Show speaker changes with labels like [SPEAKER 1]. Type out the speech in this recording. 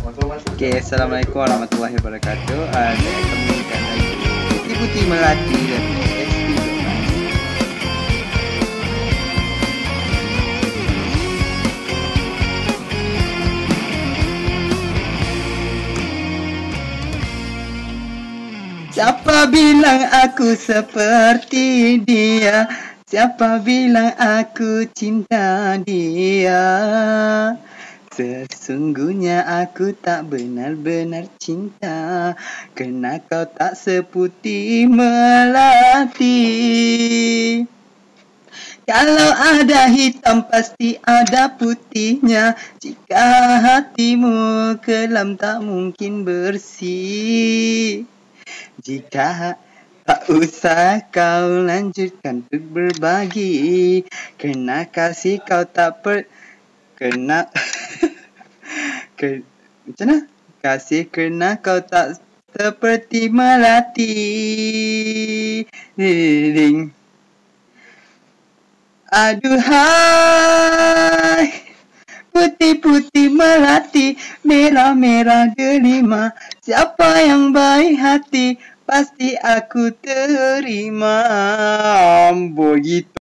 [SPEAKER 1] Okay, Assalamualaikum warahmatullahi wabarakatuh. Saya akan menyanyikan lagu Putih-Putih Melati dari SP Dolan. Siapa bilang aku seperti dia? Siapa bilang aku cinta dia? Sesungguhnya aku tak benar-benar cinta, kerana kau tak seputih melati. Kalau ada hitam pasti ada putihnya. Jika hatimu kelam tak mungkin bersih. Jika tak usah kau lanjutkan untuk berbagi, kerana kasih kau tak kena macam mana? Kasih kerana kau tak seperti melati. Ding. Aduhai, putih-putih melati, merah-merah delima. Siapa yang baik hati, pasti aku terima. Begitu.